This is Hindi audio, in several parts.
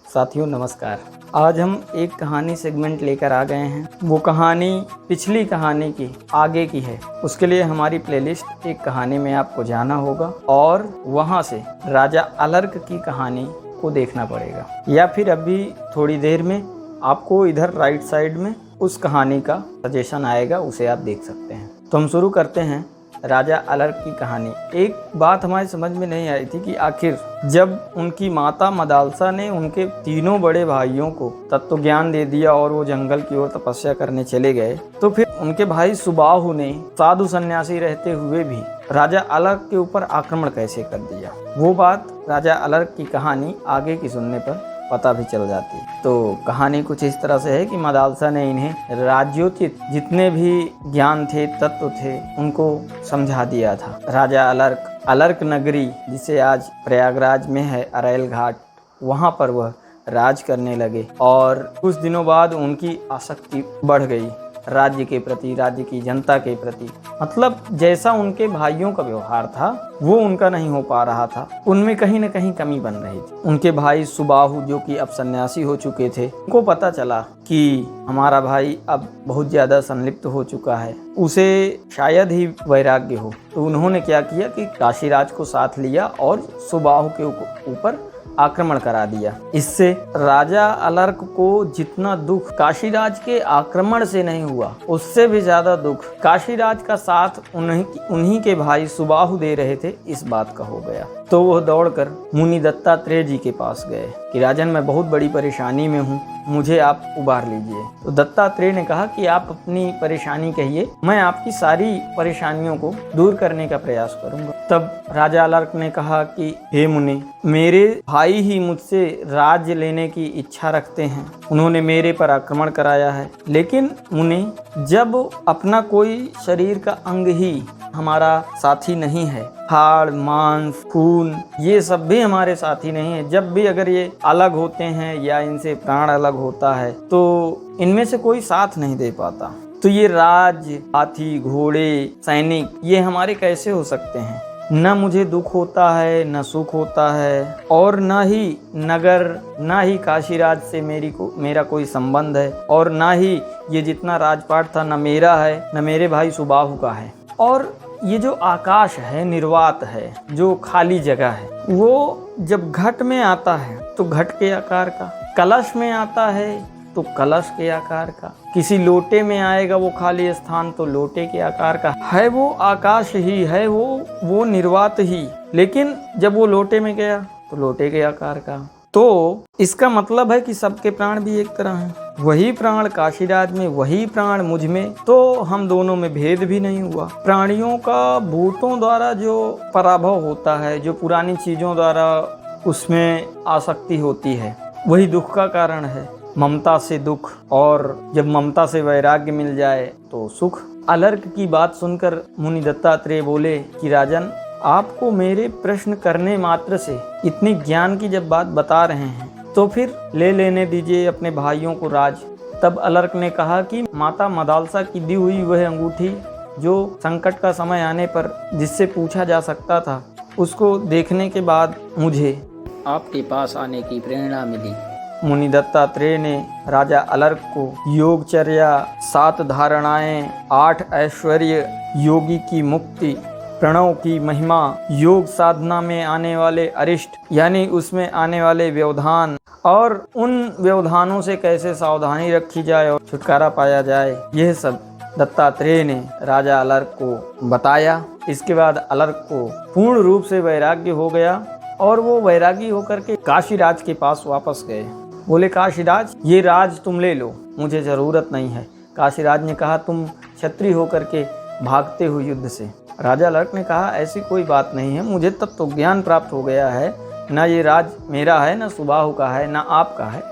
साथियों नमस्कार। आज हम एक कहानी सेगमेंट लेकर आ गए हैं। वो कहानी पिछली कहानी की आगे की है। उसके लिए हमारी प्लेलिस्ट एक कहानी में आपको जाना होगा और वहां से राजा अलर्क की कहानी को देखना पड़ेगा, या फिर अभी थोड़ी देर में आपको इधर राइट साइड में उस कहानी का सजेशन आएगा, उसे आप देख सकते हैं। तो हम शुरू करते हैं राजा अलर्क की कहानी। एक बात हमारी समझ में नहीं आई थी कि आखिर जब उनकी माता मदालसा ने उनके तीनों बड़े भाइयों को तत्व ज्ञान दे दिया और वो जंगल की ओर तपस्या करने चले गए, तो फिर उनके भाई सुबाहु ने साधु सन्यासी रहते हुए भी राजा अलर्क के ऊपर आक्रमण कैसे कर दिया। वो बात राजा अलर्क की कहानी आगे की सुनने पर पता भी चल जाती है। तो कहानी कुछ इस तरह से है कि मदालसा ने इन्हें राज्योचित जितने भी ज्ञान थे, तत्व थे, उनको समझा दिया था। राजा अलर्क नगरी, जिसे आज प्रयागराज में है अरैल घाट, वहाँ पर वह राज करने लगे और कुछ दिनों बाद उनकी आसक्ति बढ़ गई राज्य के प्रति, राज्य की जनता के प्रति। मतलब जैसा उनके भाइयों का व्यवहार था वो उनका नहीं हो पा रहा था, उनमें कहीं न कहीं कमी बन रही थी। उनके भाई सुबाहु, जो कि अब सन्यासी हो चुके थे, उनको पता चला कि हमारा भाई अब बहुत ज़्यादा संलिप्त हो चुका है, उसे शायद ही वैराग्य हो। तो उन्होंने क्या किया कि काशीराज को साथ लिया और सुबाहु के ऊपर आक्रमण करा दिया। इससे राजा अलर्क को जितना दुख काशीराज के आक्रमण से नहीं हुआ, उससे भी ज्यादा दुख काशीराज का साथ उन्हीं के भाई सुबाहु दे रहे थे, इस बात का हो गया। तो वह दौड़कर मुनि दत्तात्रेय जी के पास गए कि राजन, मैं बहुत बड़ी परेशानी में हूँ, मुझे आप उबार लीजिए। तो दत्तात्रेय ने कहा कि आप अपनी परेशानी कहिए, मैं आपकी सारी परेशानियों को दूर करने का प्रयास करूंगा। तब राजा अलर्क ने कहा कि हे मुनि, मेरे भाई ही मुझसे राज्य लेने की इच्छा रखते हैं, उन्होंने मेरे पर आक्रमण कराया है। लेकिन मुनि, जब अपना कोई शरीर का अंग ही हमारा साथी नहीं है, हाड़ मांस खून ये सब भी हमारे साथी नहीं है, जब भी अगर ये अलग होते हैं या इनसे प्राण अलग होता है तो इनमें से कोई साथ नहीं दे पाता। तो ये राज, हाथी, घोड़े, सैनिक ये हमारे कैसे हो सकते हैं? न मुझे दुख होता है, न सुख होता है, और न ही नगर, न ही काशीराज से मेरा कोई संबंध है, और न ही ये जितना राजपाट था न मेरा है न मेरे भाई सुबाहु का है। और ये जो आकाश है, निर्वात है, जो खाली जगह है, वो जब घट में आता है तो घट के आकार का, कलश में आता है तो कलश के आकार का, किसी लोटे में आएगा वो खाली स्थान तो लोटे के आकार का है। वो आकाश ही है, वो निर्वात ही, लेकिन जब वो लोटे में गया तो लोटे के आकार का। तो इसका मतलब है कि सबके प्राण भी एक तरह हैं। वही प्राण काशीराज में, वही प्राण मुझ में, तो हम दोनों में भेद भी नहीं हुआ। प्राणियों का भूतों द्वारा जो पराभव होता है, जो पुरानी चीजों द्वारा उसमें आसक्ति होती है, वही दुख का कारण है। ममता से दुख, और जब ममता से वैराग्य मिल जाए तो सुख। अलर्क की बात सुनकर मुनि दत्तात्रेय बोले कि राजन, आपको मेरे प्रश्न करने मात्र से इतनी ज्ञान की जब बात बता रहे हैं तो फिर ले लेने दीजिए अपने भाइयों को राज। तब अलर्क ने कहा कि माता मदालसा की दी हुई वह अंगूठी, जो संकट का समय आने पर जिससे पूछा जा सकता था, उसको देखने के बाद मुझे आपके पास आने की प्रेरणा मिली। मुनि दत्तात्रेय ने राजा अलर्क को योगचर्या, 7 धारणाएं, 8 ऐश्वर्य, योगी की मुक्ति, प्रणव की महिमा, योग साधना में आने वाले अरिष्ट यानी उसमें आने वाले व्यवधान, और उन व्यवधानों से कैसे सावधानी रखी जाए और छुटकारा पाया जाए, यह सब दत्तात्रेय ने राजा अलर्क को बताया। इसके बाद अलर्क को पूर्ण रूप से वैराग्य हो गया और वो वैरागी होकर के काशीराज के पास वापस गए। बोले, काशीराज, ये राज तुम ले लो, मुझे जरूरत नहीं है। काशीराज ने कहा, तुम क्षत्रिय होकर के भागते हो युद्ध से। राजा अलर्क ने कहा, ऐसी कोई बात नहीं है, मुझे तत्व ज्ञान प्राप्त हो गया है, ना ये राज मेरा है, ना सुबाहु का है, ना आपका है,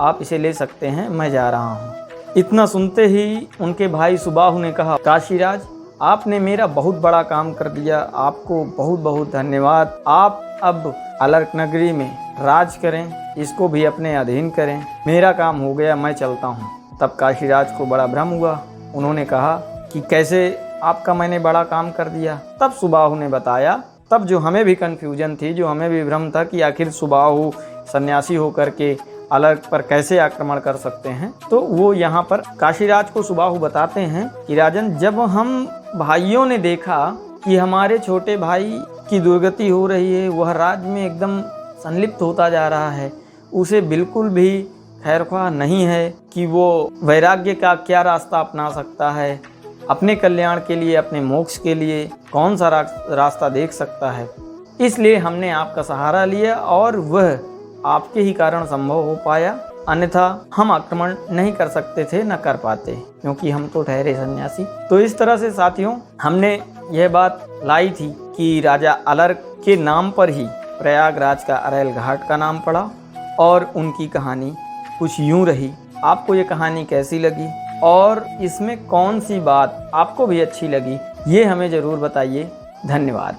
आप इसे ले सकते हैं, मैं जा रहा हूँ। इतना सुनते ही उनके भाई सुबाहु ने कहा, काशीराज, आपने मेरा बहुत बड़ा काम कर दिया, आपको बहुत बहुत धन्यवाद। आप अब अलर्क नगरी में राज करें, इसको भी अपने अधीन करें, मेरा काम हो गया, मैं चलता हूँ। तब काशीराज को बड़ा भ्रम हुआ। उन्होंने कहा कि कैसे आपका मैंने बड़ा काम कर दिया। तब सुबाहु ने बताया, तब जो हमें भी कन्फ्यूजन थी, जो हमें भी भ्रम था कि आखिर सुबाहु सन्यासी होकर के अलर्क पर कैसे आक्रमण कर सकते हैं। तो वो यहाँ पर काशीराज को सुबाहु बताते हैं कि राजन, जब हम भाइयों ने देखा कि हमारे छोटे भाई की दुर्गति हो रही है, वह राज्य में एकदम संलिप्त होता जा रहा है, उसे बिल्कुल भी खैरख्वाह नहीं है कि वो वैराग्य का क्या रास्ता अपना सकता है, अपने कल्याण के लिए, अपने मोक्ष के लिए कौन सा रास्ता देख सकता है। इसलिए हमने आपका सहारा लिया और वह आपके ही कारण संभव हो पाया, अन्यथा हम आक्रमण नहीं कर सकते थे, न कर पाते, क्योंकि हम तो ठहरे सन्यासी। तो इस तरह से साथियों, हमने यह बात लाई थी कि राजा अलर्क के नाम पर ही प्रयागराज का अरैल घाट का नाम पड़ा और उनकी कहानी कुछ यूं रही। आपको ये कहानी कैसी लगी और इसमें कौन सी बात आपको भी अच्छी लगी, ये हमें ज़रूर बताइए। धन्यवाद।